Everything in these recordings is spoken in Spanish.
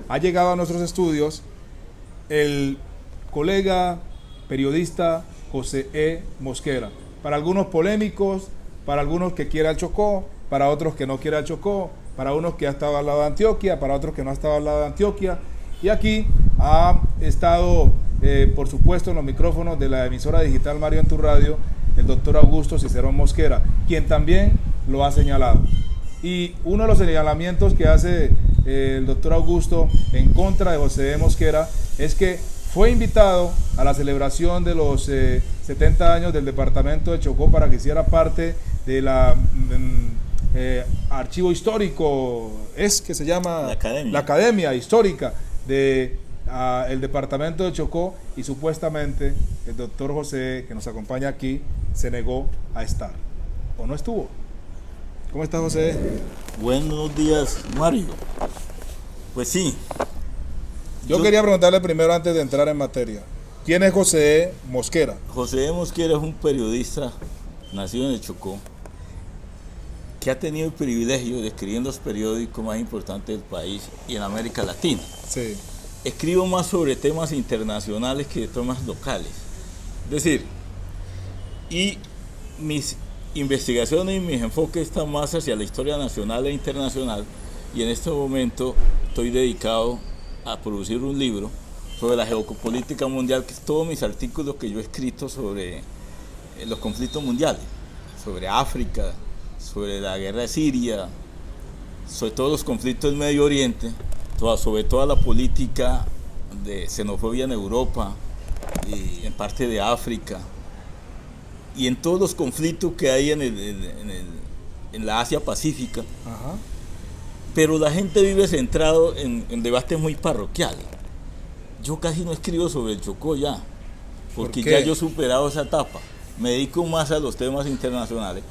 Ha llegado a nuestros estudios el colega periodista José E. Mosquera. Para algunos polémicos, para algunos que quiera el Chocó, para otros que no quiera el Chocó, para unos que ha estado al lado de Antioquia, para otros que no ha estado al lado de Antioquia. Y aquí ha estado, por supuesto, en los micrófonos de la emisora digital Mario en tu Radio, el doctor Augusto Cicerón Mosquera, quien también lo ha señalado. Y uno de los señalamientos que hace el doctor Augusto en contra de José E. Mosquera es que fue invitado a la celebración de los 70 años del departamento de Chocó para que hiciera parte de la archivo histórico, es que se llama la Academia Histórica de el departamento de Chocó, y supuestamente el doctor José, que nos acompaña aquí, se negó a estar, o no estuvo. ¿Cómo está, José? Buenos días, Mario. Pues sí. Yo quería preguntarle primero, antes de entrar en materia, ¿quién es José E. Mosquera? José E. Mosquera es un periodista nacido en el Chocó, que ha tenido el privilegio de escribir en los periódicos más importantes del país y en América Latina. Sí. Escribo más sobre temas internacionales que de temas locales. Es decir, y mis investigaciones y mis enfoques están más hacia la historia nacional e internacional, y en este momento estoy dedicado a producir un libro sobre la geopolítica mundial, que es todos mis artículos que yo he escrito sobre los conflictos mundiales, sobre África, sobre la guerra de Siria, sobre todos los conflictos del Medio Oriente, sobre toda la política de xenofobia en Europa y en parte de África, y en todos los conflictos que hay en la Asia Pacífica. Ajá. Pero la gente vive centrado en debates muy parroquiales. Yo casi no escribo sobre el Chocó ya, porque ya yo he superado esa etapa. Me dedico más a los temas internacionales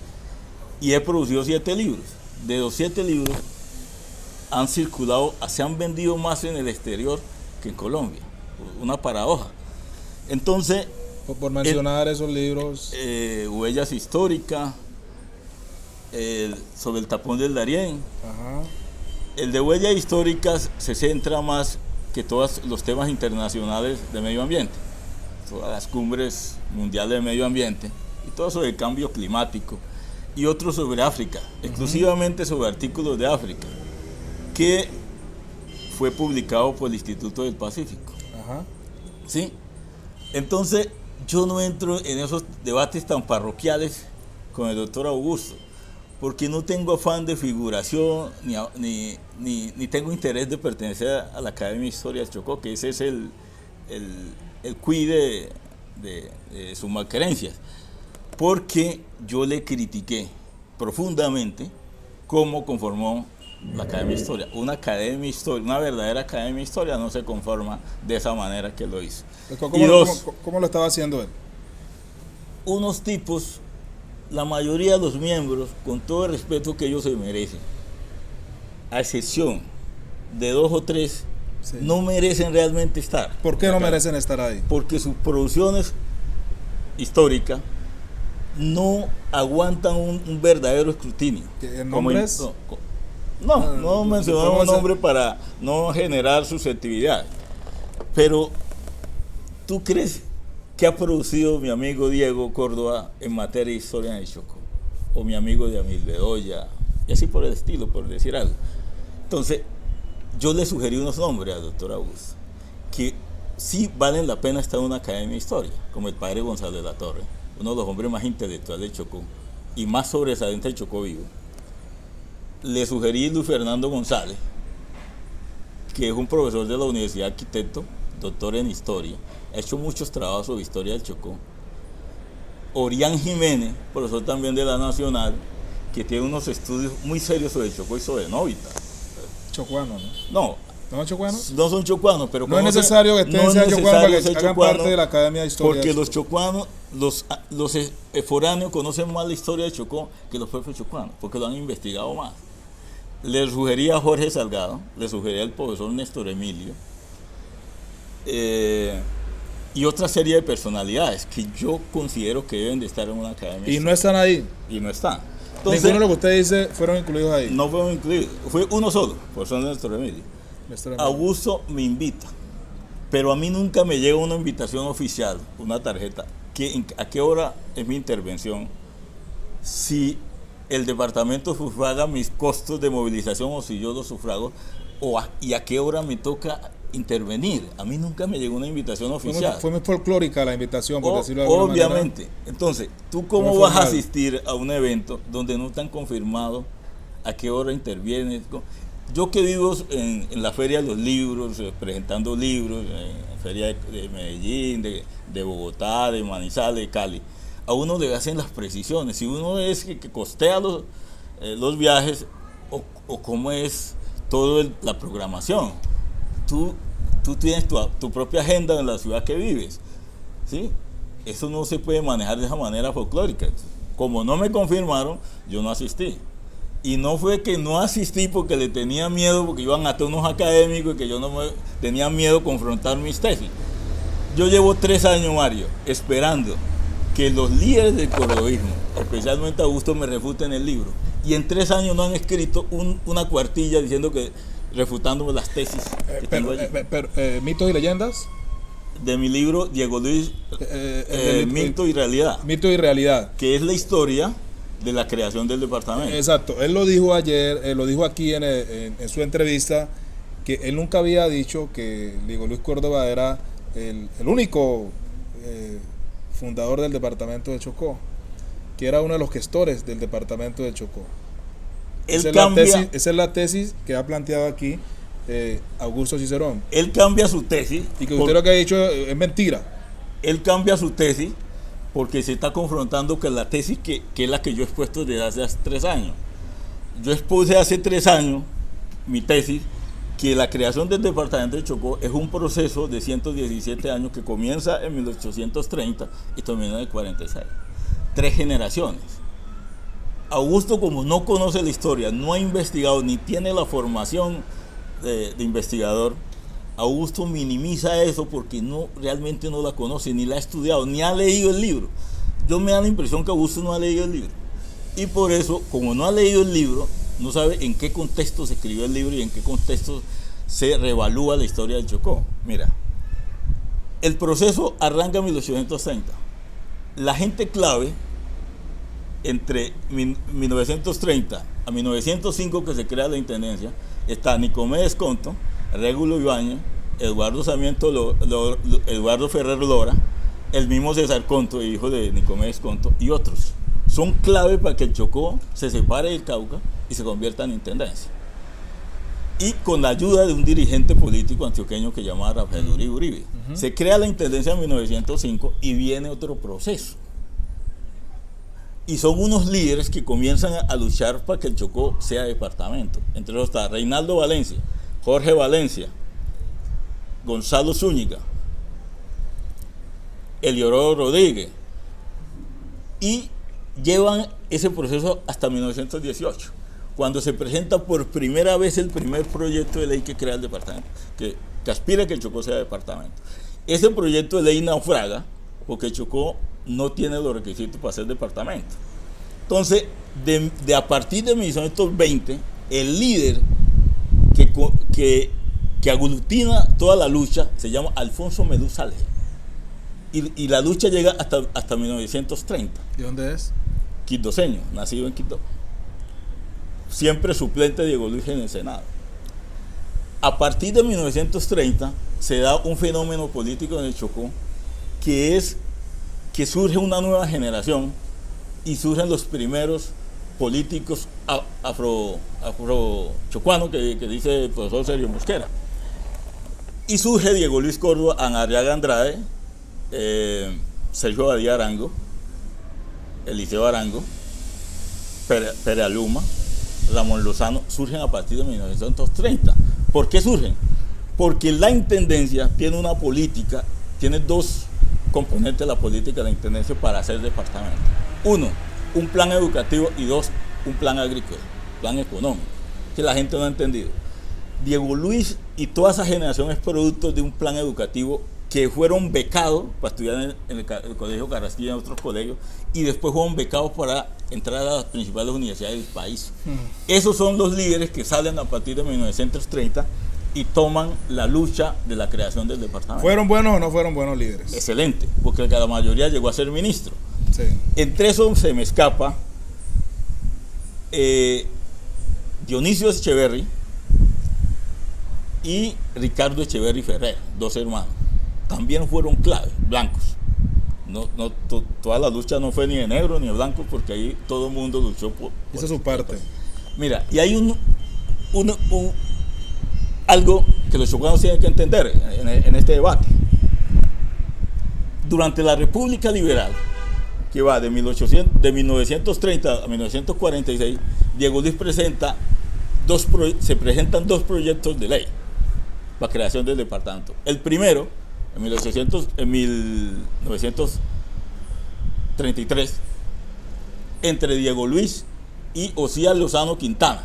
y he producido 7 libros. De los 7 libros han circulado, se han vendido más en el exterior que en Colombia. Una paradoja. Entonces, por mencionar esos libros, Huellas históricas, sobre el tapón del Darién. Ajá. El de Huellas históricas se centra más que todos los temas internacionales de medio ambiente, todas las cumbres mundiales de medio ambiente y todo sobre el cambio climático, y otro sobre África, exclusivamente sobre artículos de África, que fue publicado por el Instituto del Pacífico. Ajá. ¿Sí? Entonces, yo no entro en esos debates tan parroquiales con el doctor Augusto, porque no tengo afán de figuración ni tengo interés de pertenecer a la Academia de Historia del Chocó, que ese es el quid de sus malquerencias, porque yo le critiqué profundamente cómo conformó la Academia de Historia. Una Academia de Historia, una verdadera Academia de Historia no se conforma de esa manera que lo hizo. ¿Cómo lo estaba haciendo él? Unos tipos, la mayoría de los miembros, con todo el respeto que ellos se merecen, a excepción de 2 o 3, sí, no merecen realmente estar. ¿Por qué no merecen estar ahí? Porque sus producciones históricas no aguantan un verdadero escrutinio. ¿Nombres? No mencionamos nombre para no generar susceptibilidad. Pero, ¿tú crees que ha producido mi amigo Diego Córdoba en materia de historia en el Chocó? O mi amigo Yamil Bedoya, y así por el estilo, por decir algo. Entonces, yo le sugerí unos nombres al doctor Augusto, que sí valen la pena estar en una academia de historia, como el padre Gonzalo de la Torre, uno de los hombres más intelectuales del Chocó, y más sobresaliente del Chocó vivo. Le sugerí Luis Fernando González, que es un profesor de la Universidad de Arquitecto, doctor en historia, ha hecho muchos trabajos sobre historia del Chocó. Orián Jiménez, profesor también de la Nacional, que tiene unos estudios muy serios sobre el Chocó y sobre Novita. Chocuano, ¿no? ¿No son chocuanos? No son chocuanos, pero no es necesario que estén sean chocuanos para que hagan parte de la Academia de Historia. Porque los chocuanos, los foráneos conocen más la historia de Chocó que los propios chocuanos, porque lo han investigado más. Le sugería a Jorge Salgado, le sugería al profesor Néstor Emilio, y otra serie de personalidades que yo considero que deben de estar en una academia. ¿Y no están ahí? Y no están. Entonces, ninguno de lo que usted dice fueron incluidos ahí. No fueron incluidos, fue uno solo, profesor Néstor Emilio. Augusto me invita, pero a mí nunca me llega una invitación oficial, una tarjeta. ¿A qué hora es mi intervención? Si el departamento sufraga mis costos de movilización o si yo los sufrago, y a qué hora me toca intervenir. A mí nunca me llegó una invitación oficial. Fue muy folclórica la invitación, por decirlo de alguna obviamente. manera. Entonces, ¿tú cómo vas a asistir a un evento donde no te han confirmado a qué hora intervienes? Yo que vivo en la Feria de los Libros, presentando libros, en la Feria de Medellín, de Bogotá, de Manizales, de Cali, a uno le hacen las precisiones. Si uno es que costea los viajes o cómo es toda la programación. Tú tienes tu propia agenda en la ciudad que vives, ¿sí? Eso no se puede manejar de esa manera folclórica. Como no me confirmaron, yo no asistí. Y no fue que no asistí porque le tenía miedo, porque iban a tonos académicos y que yo tenía miedo confrontar mis tesis. Yo llevo 3 años, Mario, esperando que los líderes del cordovismo, especialmente Augusto, me refuten el libro. Y en 3 años no han escrito una cuartilla diciendo que refutándome las tesis que tengo allí. ¿Mitos y leyendas? De mi libro, Diego Luis, Mito y Realidad. Mito y Realidad. Que es la historia de la creación del departamento. Exacto. Él lo dijo ayer, lo dijo aquí en su entrevista, que él nunca había dicho que Diego Luis Córdoba era el único fundador del departamento de Chocó, que era uno de los gestores del departamento de Chocó. Esa es la tesis que ha planteado aquí Augusto Cicerón. Él cambia su tesis. Y que usted lo que ha dicho es mentira. Él cambia su tesis porque se está confrontando con la tesis que es la que yo he expuesto desde hace 3 años. Yo expuse hace 3 años mi tesis que la creación del departamento de Chocó es un proceso de 117 años que comienza en 1830 y termina en el 46. 3 generaciones. Augusto, como no conoce la historia, no ha investigado ni tiene la formación de investigador, Augusto minimiza eso porque realmente no la conoce, ni la ha estudiado, ni ha leído el libro. Yo me da la impresión que Augusto no ha leído el libro. Y por eso, como no ha leído el libro, no sabe en qué contexto se escribió el libro y en qué contexto se reevalúa la historia del Chocó. Mira, el proceso arranca en 1830. La gente clave entre 1930 a 1905, que se crea la intendencia, está Nicomedes Conto, Régulo Ibáñez, Eduardo Sarmiento, Eduardo Ferrer Lora, el mismo César Conto, hijo de Nicomedes Conto, y otros. Son clave para que el Chocó se separe del Cauca y se convierta en intendencia. Y con la ayuda de un dirigente político antioqueño que se llama Rafael Uribe. Se crea la intendencia en 1905 y viene otro proceso. Y son unos líderes que comienzan a luchar para que el Chocó sea departamento. Entre ellos está Reinaldo Valencia, Jorge Valencia, Gonzalo Zúñiga, Eliodoro Rodríguez. Y llevan ese proceso hasta 1918, cuando se presenta por primera vez el primer proyecto de ley que crea el departamento, que aspira a que el Chocó sea departamento. Ese proyecto de ley naufraga porque el Chocó no tiene los requisitos para ser departamento. Entonces, de a partir de 1920, el líder que aglutina toda la lucha se llama Alfonso Medú Salge. Y la lucha llega hasta 1930. ¿De dónde es? Quindoseño, nacido en Quito. Siempre suplente de Diego Luis en el Senado. A partir de 1930 se da un fenómeno político en el Chocó, que es que surge una nueva generación y surgen los primeros políticos afrochocuanos que dice el profesor Sergio Mosquera. Y surge Diego Luis Córdoba, Anariaga Andrade, Sergio Badía Arango, Eliseo Arango, Pere Aluma, Ramón Lozano, surgen a partir de 1930. ¿Por qué surgen? Porque la intendencia tiene una política, tiene 2 componentes de la política de la intendencia para hacer departamento. 1, un plan educativo, y 2, un plan agrícola, plan económico, que la gente no ha entendido. Diego Luis y toda esa generación es producto de un plan educativo que fueron becados para estudiar en el Colegio Carrasquilla y en otros colegios, y después fueron becados para entrar a las principales universidades del país. Esos son los líderes que salen a partir de 1930 y toman la lucha de la creación del departamento. ¿Fueron buenos o no fueron buenos líderes? Excelente, porque la mayoría llegó a ser ministro. Sí. Entre eso se me escapa Dionisio Echeverry y Ricardo Echeverry Ferrer, dos hermanos. También fueron clave, blancos. Toda la lucha no fue ni de negro ni de blanco, porque ahí todo el mundo luchó por Esa es su parte. Mira, y hay algo que los chocanos tienen que entender en este debate. Durante la República Liberal, que va de 1930 a 1946, Diego Luis se presentan dos proyectos de ley para creación del departamento. El primero, en 1933, entre Diego Luis y Osías Lozano Quintana,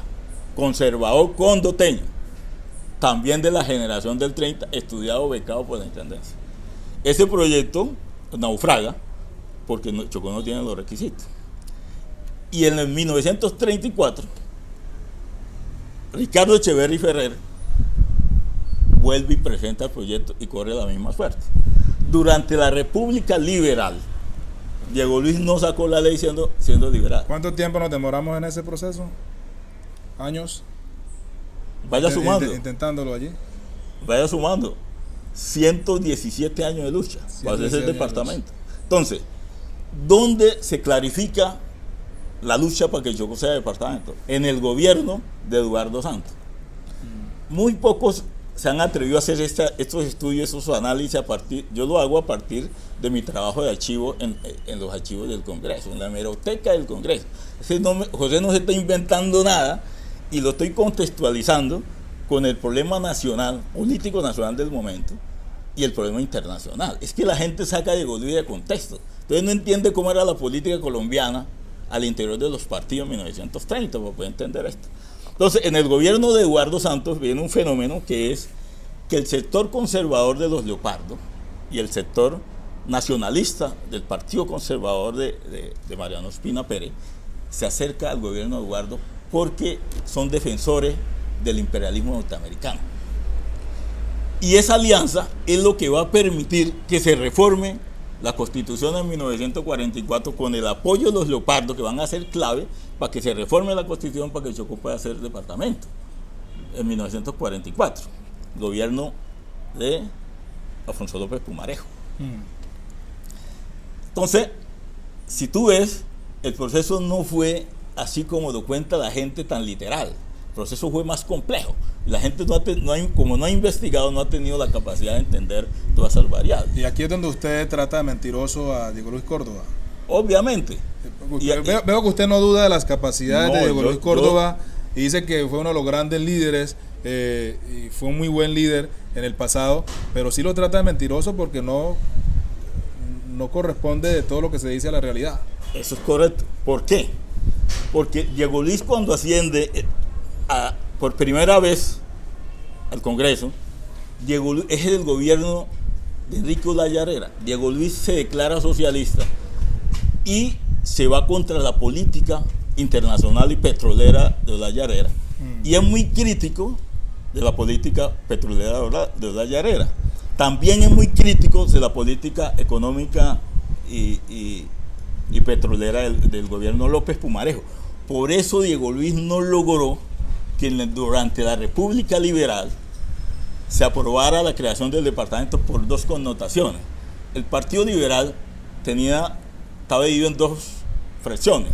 conservador condoteño, también de la generación del 30, estudiado, becado por la Intendencia. Ese proyecto naufraga porque Chocó no tiene los requisitos. Y en el 1934, Ricardo Echeverry Ferrer vuelve y presenta el proyecto y corre la misma suerte. Durante la República Liberal, Diego Luis no sacó la ley siendo liberal. ¿Cuánto tiempo nos demoramos en ese proceso? ¿Años? Vaya sumando. Intentándolo allí. Vaya sumando. 117 años de lucha para hacer el departamento. Entonces, ¿dónde se clarifica la lucha para que el Chocó sea departamento? En el gobierno de Eduardo Santos. Muy pocos se han atrevido a hacer estos estudios, estos análisis yo lo hago a partir de mi trabajo de archivo en los archivos del Congreso, en la hemeroteca del Congreso. José no se está inventando nada y lo estoy contextualizando con el problema nacional, político nacional del momento y el problema internacional. Es que la gente saca de Diego Luis de contexto. Entonces no entiende cómo era la política colombiana al interior de los partidos en 1930 para poder entender esto. Entonces, en el gobierno de Eduardo Santos viene un fenómeno que es que el sector conservador de los Leopardo y el sector nacionalista del Partido Conservador de Mariano Ospina Pérez se acerca al gobierno de Eduardo porque son defensores del imperialismo norteamericano. Y esa alianza es lo que va a permitir que se reforme la Constitución en 1944 con el apoyo de los Leopardo, que van a ser clave para que se reforme la Constitución para que el Chocó pueda ser departamento en 1944, gobierno de Alfonso López Pumarejo. Entonces, si tú ves, el proceso no fue así como lo cuenta la gente tan literal. El proceso fue más complejo. La gente como no ha investigado, no ha tenido la capacidad de entender todas esas variables. Y aquí es donde usted trata de mentiroso a Diego Luis Córdoba. Obviamente. Veo que usted no duda de las capacidades de Diego Luis Córdoba y dice que fue uno de los grandes líderes y fue un muy buen líder en el pasado, pero sí lo trata de mentiroso porque no corresponde de todo lo que se dice a la realidad. Eso es correcto. ¿Por qué? Porque Diego Luis, cuando asciende por primera vez al Congreso, Diego Luis es el gobierno de Enrique Olaya Herrera. Diego Luis se declara socialista y se va contra la política internacional y petrolera de Olaya Herrera. Y es muy crítico de la política petrolera de Olaya Herrera. También es muy crítico de la política económica y petrolera del gobierno López Pumarejo. Por eso Diego Luis no logró que durante la República Liberal se aprobara la creación del departamento por dos connotaciones. El Partido Liberal estaba dividido en dos fracciones.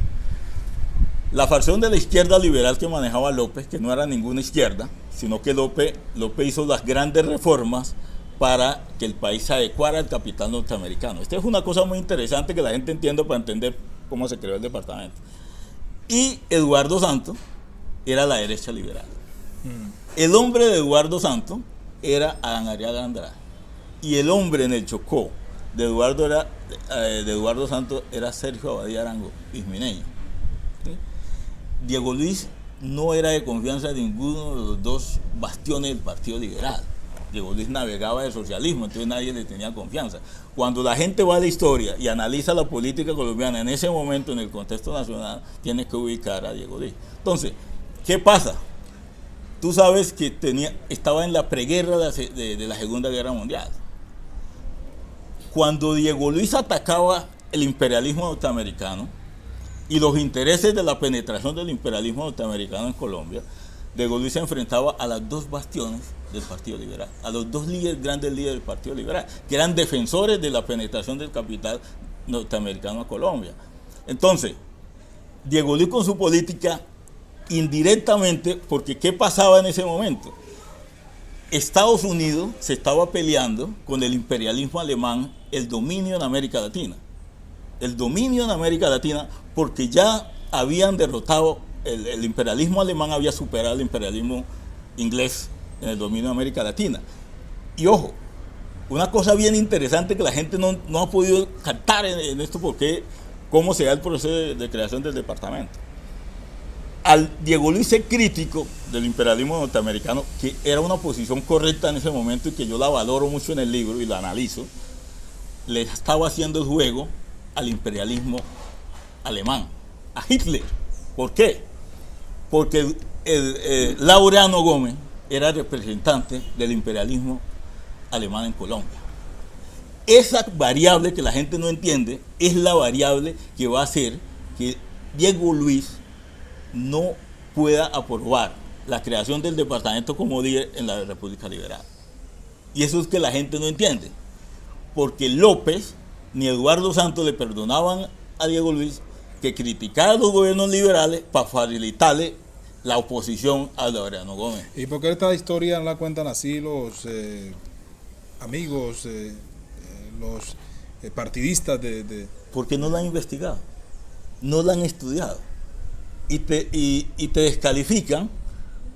La fracción de la izquierda liberal que manejaba López, que no era ninguna izquierda, sino que López hizo las grandes reformas para que el país se adecuara al capital norteamericano. Esta es una cosa muy interesante que la gente entienda para entender cómo se creó el departamento. Y Eduardo Santos era la derecha liberal. El hombre de Eduardo Santos era Adán Arriaga Andrade. Y el hombre en el Chocó de Eduardo Santos era Sergio Abadía Arango, ismineño. ¿Sí? Diego Luis no era de confianza de ninguno de los dos bastiones del Partido Liberal. Diego Luis navegaba del socialismo, entonces nadie le tenía confianza. Cuando la gente va a la historia y analiza la política colombiana en ese momento, en el contexto nacional, tiene que ubicar a Diego Luis. Entonces, ¿qué pasa? tú sabes que estaba en la preguerra de la Segunda Guerra Mundial. Cuando Diego Luis atacaba el imperialismo norteamericano y los intereses de la penetración del imperialismo norteamericano en Colombia, Diego Luis se enfrentaba a las dos bastiones del Partido Liberal, a los dos grandes líderes del Partido Liberal, que eran defensores de la penetración del capital norteamericano a Colombia. Entonces, Diego Luis con su política, indirectamente, porque ¿qué pasaba en ese momento? Estados Unidos se estaba peleando con el imperialismo alemán el dominio en América Latina. El dominio en América Latina, porque ya habían derrotado, el imperialismo alemán había superado el imperialismo inglés en el dominio de América Latina. Y ojo, una cosa bien interesante que la gente no ha podido captar en esto, porque cómo se da el proceso de creación del departamento. Al Diego Luis ser crítico del imperialismo norteamericano, que era una posición correcta en ese momento y que yo la valoro mucho en el libro y la analizo, le estaba haciendo el juego al imperialismo alemán, a Hitler. ¿Por qué? Porque Laureano Gómez era representante del imperialismo alemán en Colombia. Esa variable que la gente no entiende es la variable que va a hacer que Diego Luis no pueda aprobar la creación del departamento como líder en la República Liberal. Y eso es que la gente no entiende, porque López ni Eduardo Santos le perdonaban a Diego Luis que criticara a los gobiernos liberales para facilitarle la oposición a Laureano Gómez. ¿Y por qué esta historia no la cuentan así los amigos, los partidistas Porque no la han investigado, no la han estudiado. Y te descalifican,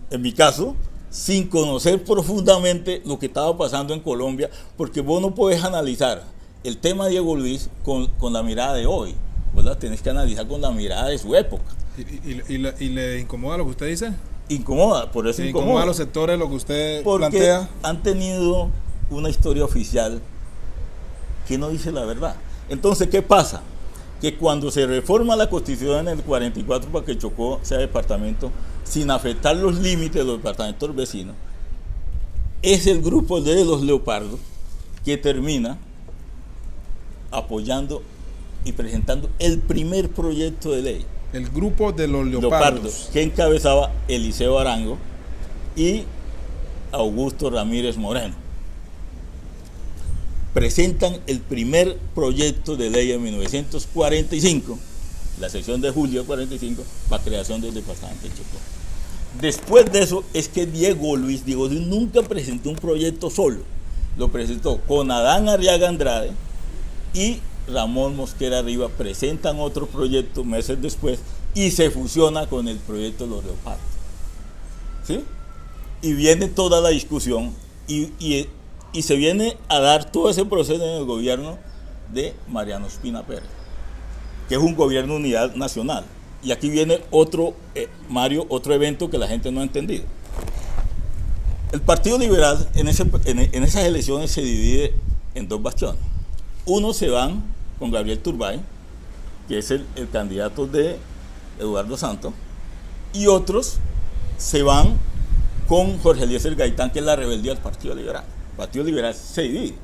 en mi caso, sin conocer profundamente lo que estaba pasando en Colombia, porque vos no podés analizar el tema de Diego Luis con la mirada de hoy, ¿verdad? Tenés que analizar con la mirada de su época. ¿Y le incomoda lo que usted dice? Incomoda, por eso incomoda a los sectores lo que usted porque plantea. Han tenido una historia oficial que no dice la verdad. Entonces, ¿qué pasa? Que cuando se reforma la Constitución en el 44 para que Chocó sea departamento, sin afectar los límites de los departamentos vecinos, es el grupo de los Leopardos que termina apoyando y presentando el primer proyecto de ley. El grupo de los Leopardos, que encabezaba Eliseo Arango y Augusto Ramírez Moreno. Presentan el primer proyecto de ley en 1945, la sesión de julio de 45, para creación del departamento de Chocó. Después de eso es que Diego Luis nunca presentó un proyecto solo, lo presentó con Adán Arriaga Andrade y Ramón Mosquera Rivas, presentan otro proyecto meses después y se fusiona con el proyecto de los Leopardos. ¿Sí? Y viene toda la discusión y se viene a dar todo ese proceso en el gobierno de Mariano Ospina Pérez, que es un gobierno de unidad nacional. Y aquí viene otro, Mario, otro evento que la gente no ha entendido. El Partido Liberal en esas elecciones se divide en dos bastiones. Unos se van con Gabriel Turbay, que es el candidato de Eduardo Santos, y otros se van con Jorge Eliezer Gaitán, que es la rebeldía del Partido Liberal. El Partido Liberal se divide.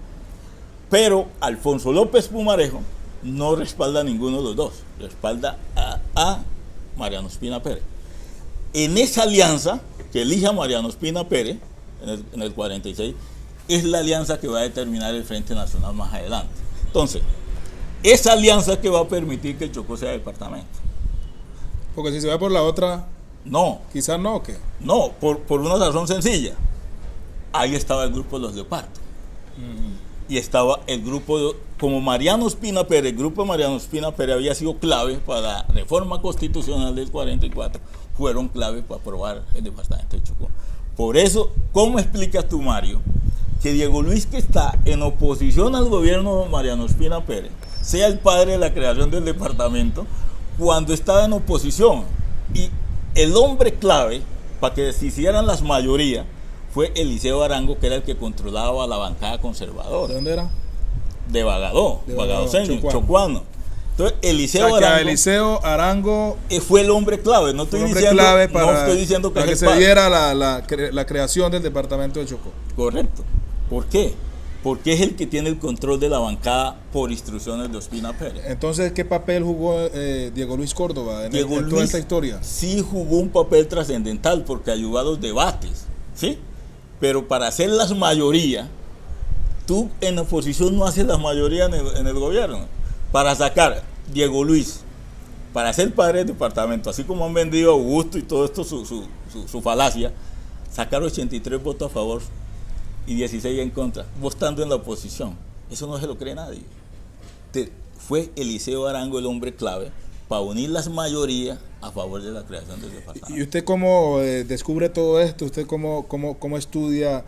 Pero Alfonso López Pumarejo no respalda a ninguno de los dos, respalda a Mariano Ospina Pérez. En esa alianza que elija Mariano Ospina Pérez, en el 46, es la alianza que va a determinar el Frente Nacional más adelante. Entonces, esa alianza que va a permitir que el Chocó sea departamento. Porque si se va por la otra, no. Quizás no, ¿o qué? No, por una razón sencilla. Ahí estaba el grupo de los Leopardos. Y estaba el grupo, como Mariano Ospina Pérez, el grupo de Mariano Ospina Pérez había sido clave para la reforma constitucional del 44, fueron clave para aprobar el departamento de Chocó. Por eso, ¿cómo explicas tú, Mario, que Diego Luis, que está en oposición al gobierno de Mariano Ospina Pérez, sea el padre de la creación del departamento cuando estaba en oposición? Y el hombre clave para que se hicieran las mayorías fue Eliseo Arango, que era el que controlaba la bancada conservadora. ¿De dónde era? De Bagadó, Bagadoseño, chocuano. Entonces, O Eliseo sea, que a Arango Eliseo Arango fue el hombre clave. No fue estoy un hombre diciendo, clave no para, estoy diciendo que, para que es se el padre. diera la creación del departamento de Chocó. Correcto. ¿Por qué? Porque es el que tiene el control de la bancada por instrucciones de Ospina Pérez. Entonces, ¿qué papel jugó Diego Luis Córdoba en Diego toda Luis esta historia? sí jugó un papel trascendental porque ayudó a los debates, ¿sí? Pero para hacer las mayorías, tú en la oposición no haces las mayorías en el gobierno. Para sacar Diego Luis, para ser padre del departamento, así como han vendido a Augusto y todo esto, su falacia, sacar 83 votos a favor y 16 en contra, votando en la oposición. Eso no se lo cree nadie. Fue Eliseo Arango el hombre clave para unir las mayorías a favor de la creación del departamento. ¿Y usted cómo descubre todo esto? ¿Usted cómo estudia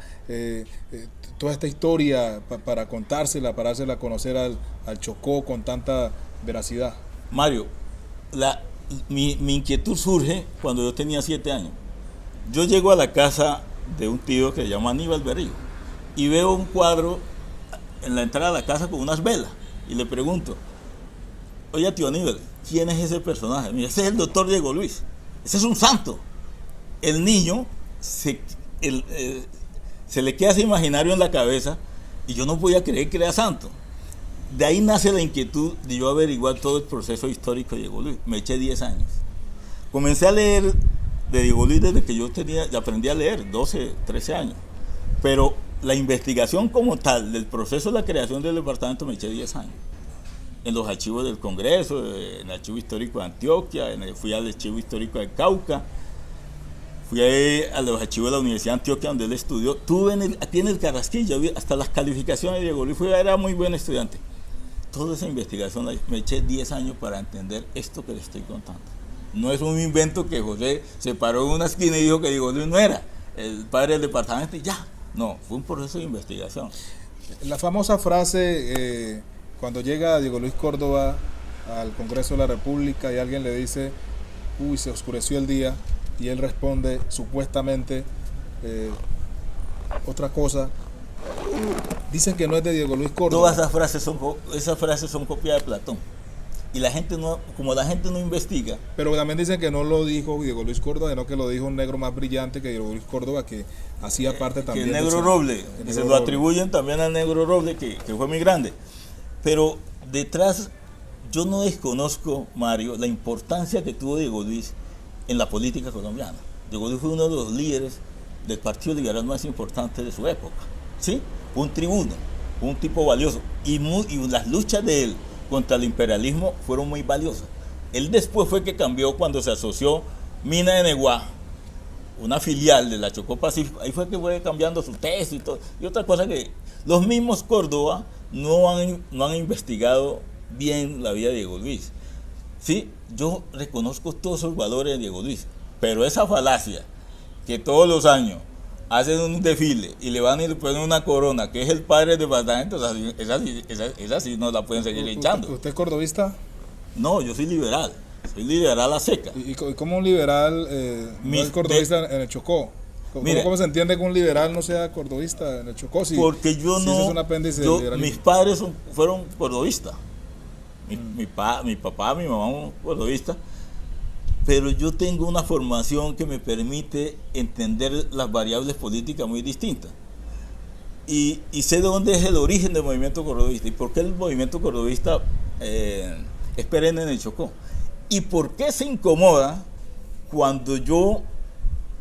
toda esta historia para contársela, para hacerla conocer al Chocó con tanta veracidad? Mario, mi inquietud surge cuando yo tenía 7 años. Yo llego a la casa de un tío que se llama Aníbal Berrío y veo un cuadro en la entrada de la casa con unas velas y le pregunto: oye, tío Aníbal, ¿quién es ese personaje? Mira, ese es el doctor Diego Luis, ese es un santo. El niño se le queda ese imaginario en la cabeza y yo no podía creer que era santo. De ahí nace la inquietud de yo averiguar todo el proceso histórico de Diego Luis. Me eché 10 años. Comencé a leer de Diego Luis desde que yo aprendí a leer, 12, 13 años. Pero la investigación como tal del proceso de la creación del departamento me eché 10 años. En los archivos del Congreso, en el Archivo Histórico de Antioquia, fui al Archivo Histórico de Cauca, fui a los archivos de la Universidad de Antioquia donde él estudió. Tuve aquí en el Carrasquillo, hasta las calificaciones de Diego Luis, era muy buen estudiante. Toda esa investigación me eché 10 años para entender esto que le estoy contando. No es un invento que José se paró en una esquina y dijo que Diego Luis no era el padre del departamento y ya. No, fue un proceso de investigación. La famosa frase, cuando llega Diego Luis Córdoba al Congreso de la República y alguien le dice: uy, se oscureció el día, y él responde supuestamente otra cosa. Dicen que no es de Diego Luis Córdoba. Todas esas frases son copias de Platón. Y la gente no, como la gente no investiga. Pero también dicen que no lo dijo Diego Luis Córdoba, sino que lo dijo un negro más brillante que Diego Luis Córdoba, que hacía parte también. Que el Negro Roble, que se lo atribuyen también al Negro Roble, que fue muy grande. Pero detrás, yo no desconozco, Mario, la importancia que tuvo Diego Luis en la política colombiana. Diego Luis fue uno de los líderes del Partido Liberal más importante de su época. ¿Sí? Un tribuno, un tipo valioso. Y las luchas de él contra el imperialismo fueron muy valiosas. Él después fue que cambió cuando se asoció Mina de Neguá, una filial de la Chocó Pacífico. Ahí fue que fue cambiando su tesis y todo. Y otra cosa que los mismos Córdoba no han investigado bien la vida de Diego Luis. Sí, yo reconozco todos esos valores de Diego Luis, pero esa falacia que todos los años hacen un desfile y le van y le ponen una corona, que es el padre del departamento, esa sí no la pueden seguir echando. ¿Usted es cordobista? No, yo soy liberal a seca. ¿Y cómo un liberal no es cordobista en el Chocó? ¿Cómo se entiende que un liberal no sea cordobista en el Chocó? Porque yo no, es un apéndice del liberalismo. Mis padres fueron cordobistas. Mi papá, mi mamá, cordobista. Pero yo tengo una formación que me permite entender las variables políticas muy distintas. Y sé de dónde es el origen del movimiento cordobista y por qué el movimiento cordobista es perenne en el Chocó. Y por qué se incomoda cuando yo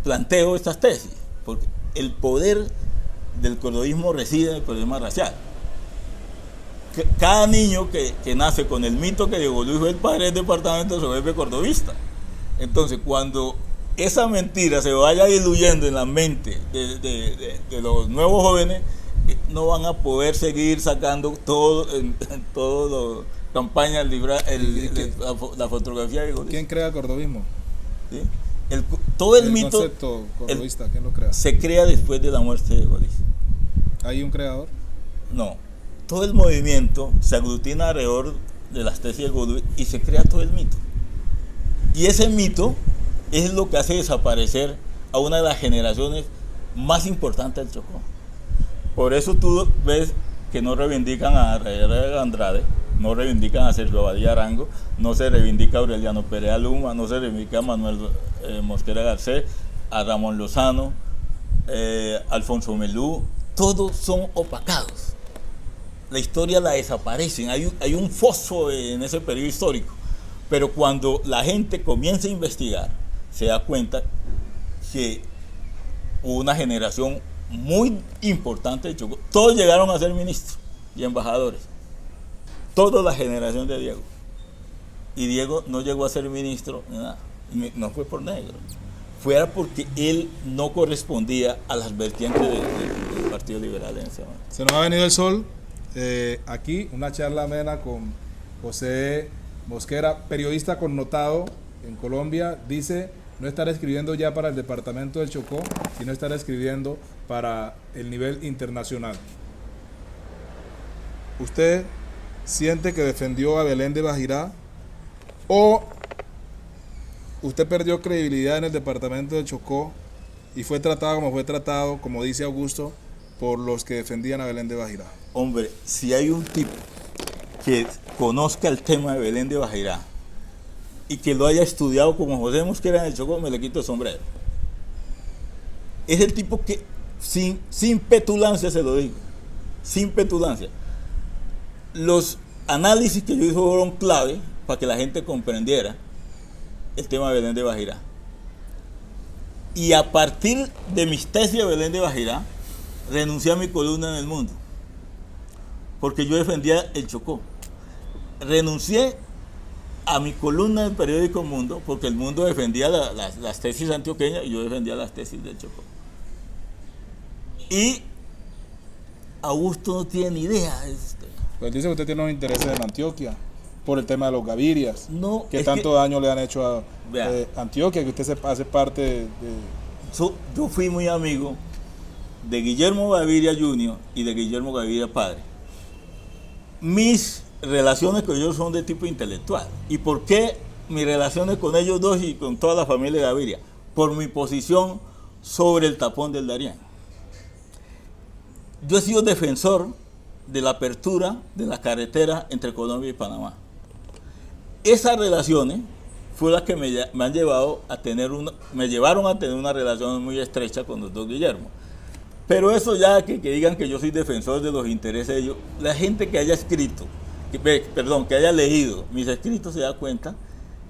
planteo estas tesis. Porque el poder del cordobismo reside en el problema racial. Cada niño que nace con el mito que Diego Luis fue el padre del departamento se vuelve cordobista. Entonces, cuando esa mentira se vaya diluyendo en la mente de los nuevos jóvenes, no van a poder seguir sacando en todo las campañas, la fotografía de Diego Luis. ¿Quién crea el cordobismo? ¿Sí? Todo el mito concepto cordobista, ¿quién lo crea? Se crea después de la muerte de Diego Luis. ¿Hay un creador? No. Todo el movimiento se aglutina alrededor de las tesis de Diego Luis y se crea todo el mito. Y ese mito es lo que hace desaparecer a una de las generaciones más importantes del Chocó. Por eso tú ves que no reivindican a Herrera Andrade, no reivindican a Sergio Abadía Arango, no se reivindica a Aureliano Perea Luma, no se reivindica a Manuel Mosquera Garcés, a Ramón Lozano, Alfonso Melú, todos son opacados. La historia la desaparecen, hay un foso en ese periodo histórico, pero cuando la gente comienza a investigar, se da cuenta que hubo una generación muy importante de Chocó. Todos llegaron a ser ministros y embajadores, toda la generación de Diego. Y Diego no llegó a ser ministro, nada. No fue por negro, fuera porque él no correspondía a las vertientes del Partido Liberal en ese momento. Se nos ha venido el sol. Aquí una charla amena con José Mosquera, periodista connotado en Colombia. Dice no estar escribiendo ya para el departamento del Chocó, sino estar escribiendo para el nivel internacional. ¿Usted siente que defendió a Belén de Bajirá o usted perdió credibilidad en el departamento del Chocó y fue tratado, como dice Augusto, por los que defendían a Belén de Bajirá? Hombre, si hay un tipo que conozca el tema de Belén de Bajirá y que lo haya estudiado como José Mosquera en el Chocó, me le quito el sombrero. Es el tipo que sin petulancia, se lo digo, sin petulancia. Los análisis que yo hice fueron clave para que la gente comprendiera el tema de Belén de Bajirá. Y a partir de mis tesis de Belén de Bajirá, renuncié a mi columna en El Mundo, porque yo defendía el Chocó. Renuncié a mi columna del periódico Mundo, porque El Mundo defendía las tesis antioqueñas y yo defendía las tesis del Chocó. Y Augusto no tiene ni idea de esto. Pues dice que usted tiene un interés en Antioquia por el tema de los gavirias, no, que tanto daño le han hecho a Antioquia, que usted hace parte de... Yo fui muy amigo de Guillermo Gaviria Jr. y de Guillermo Gaviria Padre. Mis relaciones con ellos son de tipo intelectual. ¿Y por qué mis relaciones con ellos dos y con toda la familia Gaviria? Por mi posición sobre el tapón del Darién. Yo he sido defensor de la apertura de la carretera entre Colombia y Panamá. Esas relaciones fue las que me han llevado a tener me llevaron a tener una relación muy estrecha con los dos Guillermo. Pero eso ya que digan que yo soy defensor de los intereses de ellos, la gente que haya escrito, que haya leído mis escritos se da cuenta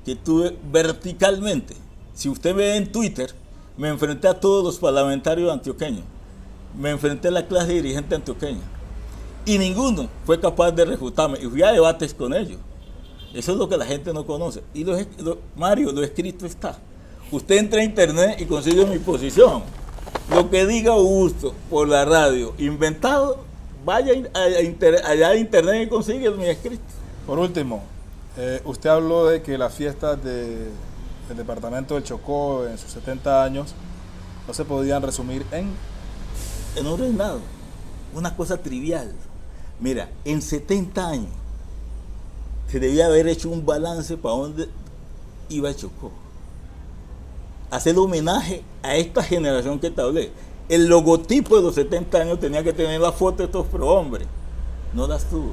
que tuve verticalmente, si usted ve en Twitter, me enfrenté a todos los parlamentarios antioqueños, me enfrenté a la clase dirigente antioqueña y ninguno fue capaz de refutarme y fui a debates con ellos. Eso es lo que la gente no conoce. Y Mario, lo escrito está. Usted entra a internet y consigue mi posición. Lo que diga Augusto por la radio, inventado, vaya allá a internet y consigue mi escrito. Por último, usted habló de que las fiestas del departamento del Chocó en sus 70 años no se podían resumir en un reinado. Una cosa trivial. Mira, en 70 años se debía haber hecho un balance para dónde iba el Chocó. Hacer homenaje a esta generación que te hablé. El logotipo de los 70 años tenía que tener la foto de estos prohombres. No las tuvo.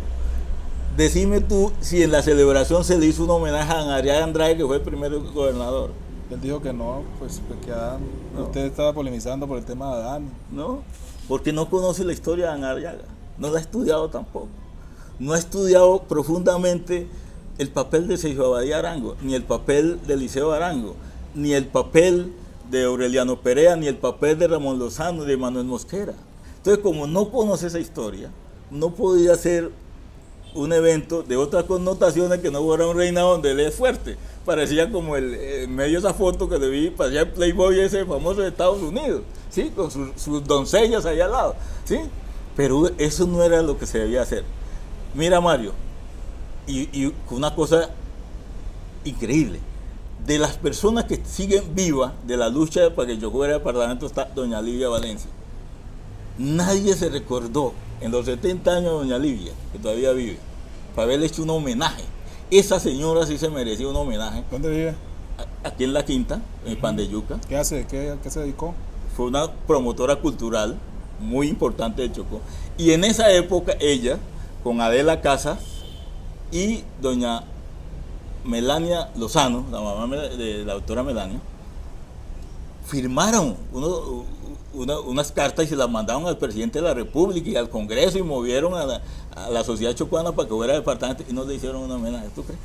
Decime tú si en la celebración se le hizo un homenaje a Arriaga Andrade, que fue el primer gobernador. Él dijo que no, pues que Adán, no. Usted estaba polemizando por el tema de Adán. No, porque no conoce la historia de Adán Arriaga. No la ha estudiado tampoco. No ha estudiado profundamente el papel de Sergio Abadía Arango, ni el papel de Eliseo Arango, ni el papel de Aureliano Perea, ni el papel de Ramón Lozano, ni de Manuel Mosquera. Entonces, como no conoce esa historia, no podía ser un evento de otras connotaciones que no fuera un reinado donde él es fuerte. Parecía como en medio de esa foto que le vi, parecía el Playboy ese famoso de Estados Unidos, ¿sí? Con sus doncellas allá al lado, ¿sí? Pero eso no era lo que se debía hacer. Mira, Mario, y una cosa increíble, de las personas que siguen vivas de la lucha para que yo fuera al Parlamento está doña Livia Valencia. Nadie se recordó en los 70 años de doña Livia, que todavía vive, para haberle hecho un homenaje. Esa señora sí se merecía un homenaje. ¿Dónde vive? Aquí en La Quinta, en Pan de Yuca. ¿Qué hace? ¿Qué se dedicó? Fue una promotora cultural muy importante de Chocó. Y en esa época ella, con Adela Casas, y doña Melania Lozano, la mamá de la doctora Melania, firmaron unas cartas y se las mandaron al presidente de la República y al Congreso y movieron a la sociedad chocuana para que fuera departamento y no le hicieron una homenaje. ¿Tú crees?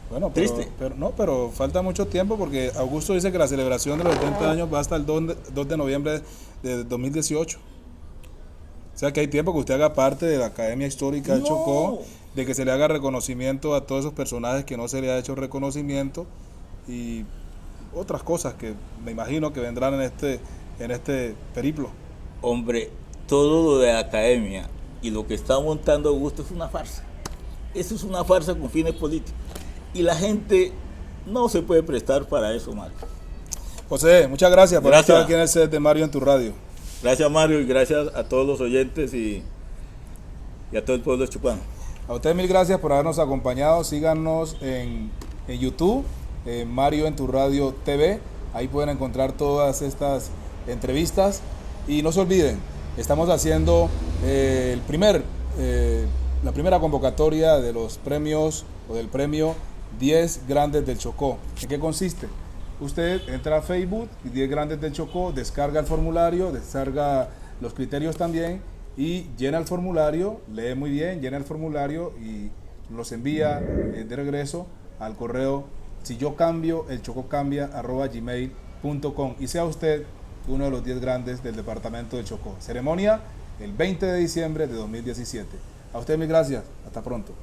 Bueno, Triste. Pero falta mucho tiempo porque Augusto dice que la celebración de los 70 años va hasta el 2 de noviembre de 2018. O sea que hay tiempo que usted haga parte de la Academia Histórica del Chocó, de que se le haga reconocimiento a todos esos personajes que no se le ha hecho reconocimiento y otras cosas que me imagino que vendrán en este periplo. Hombre, todo lo de la academia y lo que está montando Augusto es una farsa. Eso es una farsa con fines políticos. Y la gente no se puede prestar para eso, Mario. José, muchas gracias por estar aquí en el set de Mario en tu radio. Gracias, Mario, y gracias a todos los oyentes y a todo el pueblo chocano. A ustedes mil gracias por habernos acompañado. Síganos en YouTube, Mario en tu radio TV. Ahí pueden encontrar todas estas entrevistas. Y no se olviden, estamos haciendo la primera convocatoria de los premios o del premio 10 Grandes del Chocó. ¿En qué consiste? Usted entra a Facebook y 10 Grandes del Chocó, descarga el formulario, descarga los criterios también y llena el formulario, lee muy bien, llena el formulario y los envía de regreso al correo siyocambio@gmail.com y sea usted uno de los 10 grandes del departamento de Chocó. Ceremonia el 20 de diciembre de 2017. A usted mil gracias. Hasta pronto.